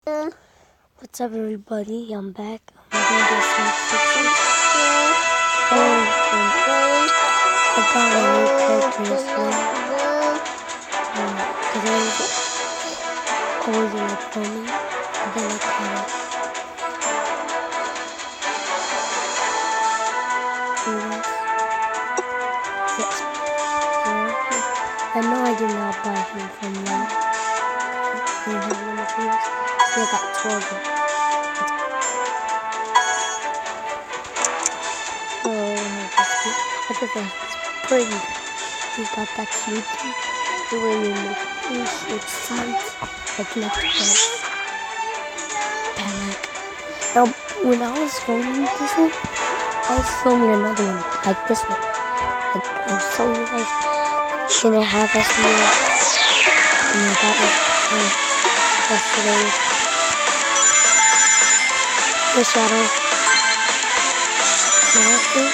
What's up, everybody? I'm back. I'm gonna do some fixes. I got a new character yesterday. Because I was always in the filming, and then I caught it. Yes. I know I did not buy him from them. I didn't have enough things. So I got 12 of them. I think that's pretty. He's got that cute the way you make fish with seeds like left panic. Now when I was filming this one, I was filming another one like this one. Like I was telling you guys, can I have us here? And I got it yesterday. The shadow. Character.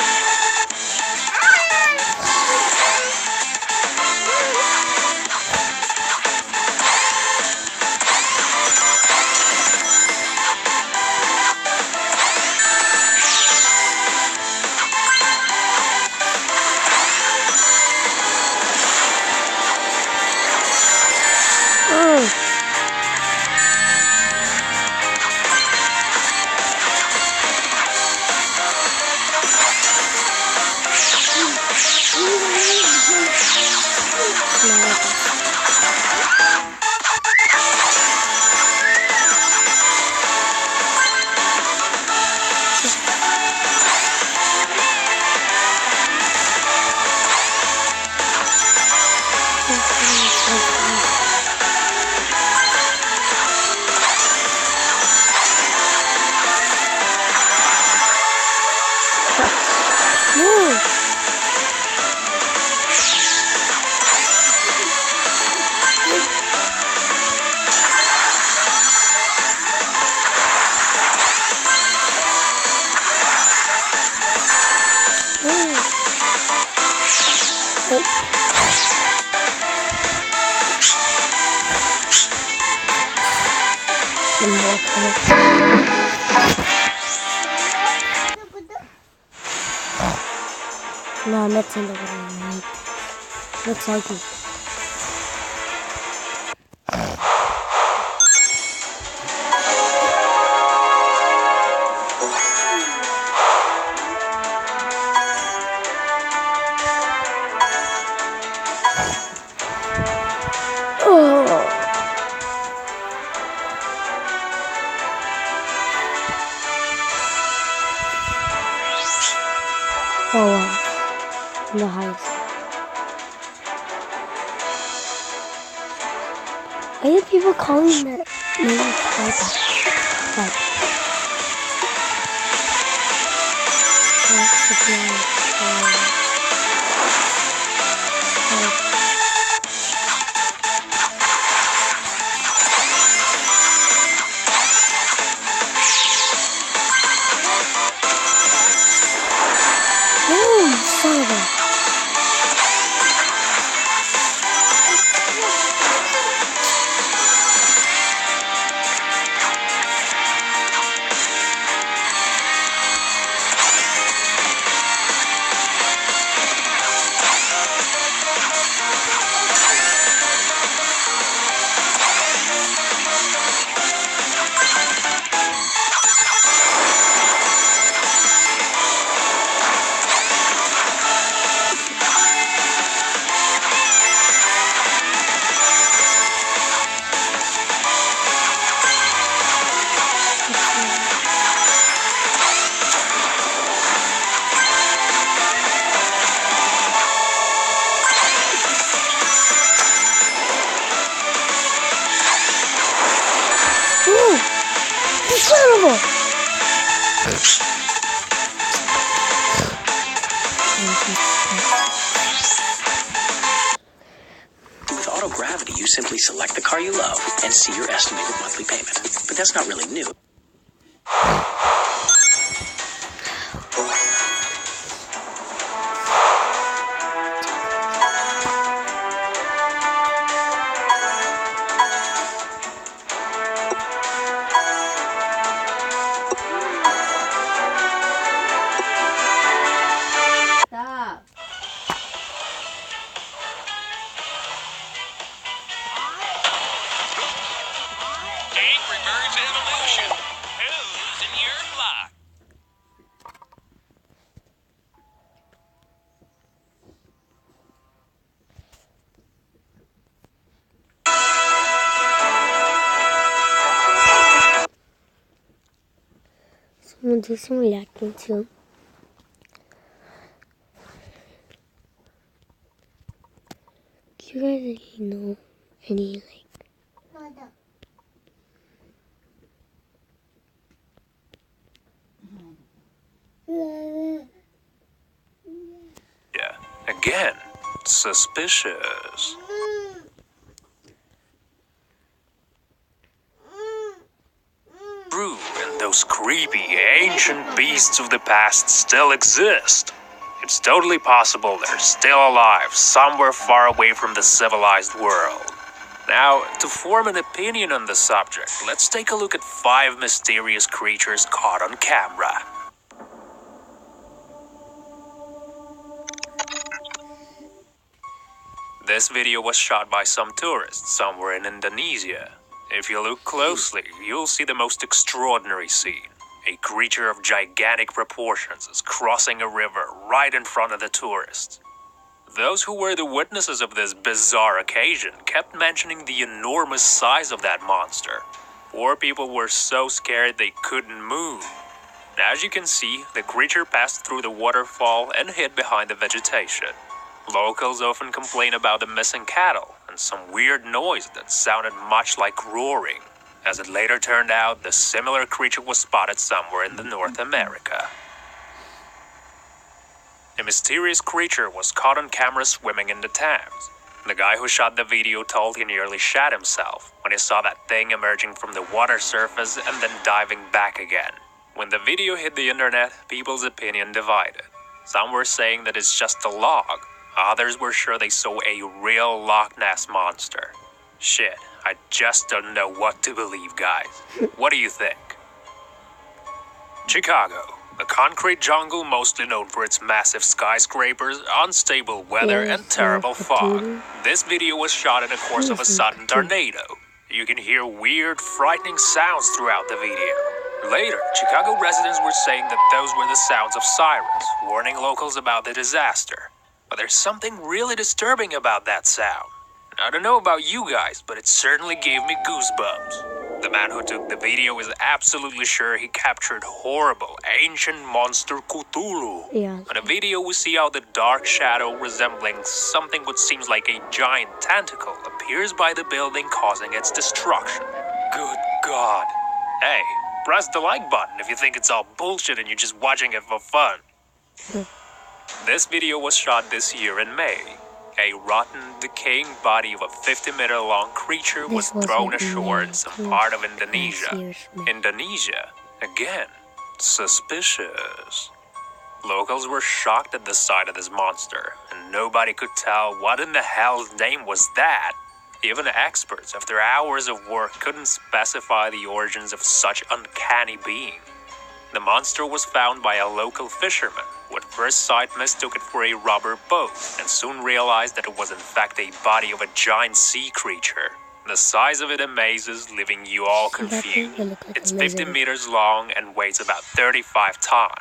No, I'm not saying that. Looks like it. Oh, wow. The highest. Why are people calling that name like son of a... Incredible! With Autogravity, you simply select the car you love and see your estimated monthly payment. But that's not really new. I'm gonna do some reacting too. Do you guys know any like? Yeah, again, suspicious. True, and those creepy, ancient beasts of the past still exist. It's totally possible they're still alive somewhere far away from the civilized world. Now, to form an opinion on the subject, let's take a look at 5 mysterious creatures caught on camera. This video was shot by some tourists somewhere in Indonesia. If you look closely, you'll see the most extraordinary scene. A creature of gigantic proportions is crossing a river right in front of the tourists. Those who were the witnesses of this bizarre occasion kept mentioning the enormous size of that monster. Poor people were so scared they couldn't move. As you can see, the creature passed through the waterfall and hid behind the vegetation. Locals often complain about the missing cattle and some weird noise that sounded much like roaring. As it later turned out, the similar creature was spotted somewhere in North America. A mysterious creature was caught on camera swimming in the Thames. The guy who shot the video told he nearly shat himself when he saw that thing emerging from the water surface and then diving back again. When the video hit the internet, people's opinion divided. Some were saying that it's just a log. Others were sure they saw a real Loch Ness monster. Shit, I just don't know what to believe, guys. What do you think? Chicago, a concrete jungle mostly known for its massive skyscrapers, unstable weather, and terrible fog. This video was shot in the course of a sudden tornado. You can hear weird, frightening sounds throughout the video. Later, Chicago residents were saying that those were the sounds of sirens, warning locals about the disaster. But there's something really disturbing about that sound. I don't know about you guys, but it certainly gave me goosebumps. The man who took the video is absolutely sure he captured horrible, ancient monster Cthulhu. Yeah. In the video, we see how the dark shadow resembling something what seems like a giant tentacle appears by the building, causing its destruction. Good God. Hey, press the like button if you think it's all bullshit and you're just watching it for fun. This video was shot this year in May. A rotten, decaying body of a 50-meter-long creature was thrown ashore in some part of Indonesia. Indonesia, again, suspicious. Locals were shocked at the sight of this monster, and nobody could tell what in the hell's name was that. Even experts, after hours of work, couldn't specify the origins of such uncanny being. The monster was found by a local fisherman, who at first sight mistook it for a rubber boat, and soon realized that it was in fact a body of a giant sea creature. The size of it amazes, leaving you all confused. It's 50 meters long and weighs about 35 tons.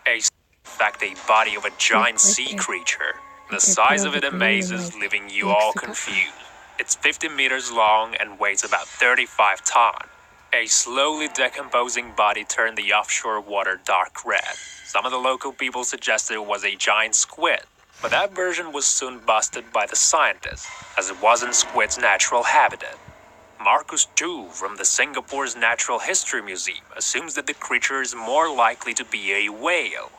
In fact, a body of a giant sea creature. The size of it amazes, leaving you all confused. It's 50 meters long and weighs about 35 tons. A slowly decomposing body turned the offshore water dark red. Some of the local people suggested it was a giant squid, but that version was soon busted by the scientists, as it wasn't squid's natural habitat. Marcus Chu from the Singapore's Natural History Museum assumes that the creature is more likely to be a whale.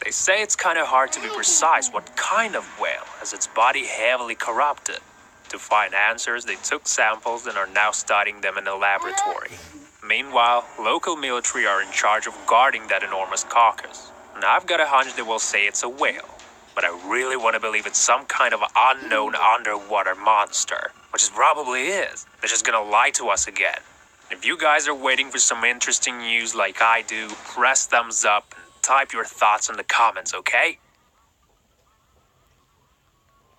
They say it's kind of hard to be precise what kind of whale, as its body heavily corrupted. To find answers, they took samples and are now studying them in a laboratory. Meanwhile, local military are in charge of guarding that enormous carcass. And I've got a hunch they will say it's a whale, but I really want to believe it's some kind of unknown underwater monster, which it probably is. They're just gonna lie to us again. If you guys are waiting for some interesting news like I do, press thumbs up and type your thoughts in the comments, okay?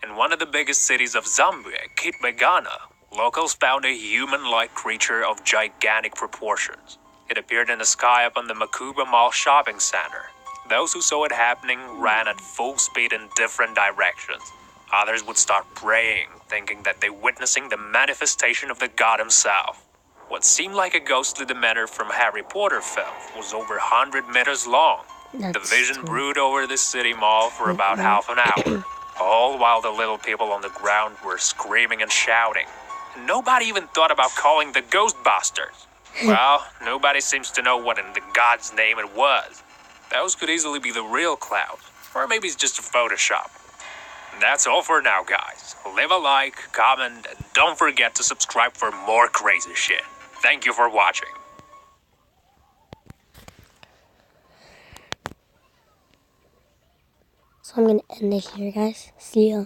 In one of the biggest cities of Zambia, Kitbagana, locals found a human-like creature of gigantic proportions. It appeared in the sky up on the Makuba Mall shopping center. Those who saw it happening ran at full speed in different directions. Others would start praying, thinking that they were witnessing the manifestation of the god himself. What seemed like a ghostly demeanor from Harry Potter film was over 100 meters long. The vision brooded over the city mall for about half an hour, all while the little people on the ground were screaming and shouting. Nobody even thought about calling the Ghostbusters. Well, nobody seems to know what in the God's name it was. Those could easily be the real clouds, or maybe it's just a Photoshop. That's all for now, guys. Leave a like, comment, and don't forget to subscribe for more crazy shit. Thank you for watching. So I'm gonna end it here, guys. See ya.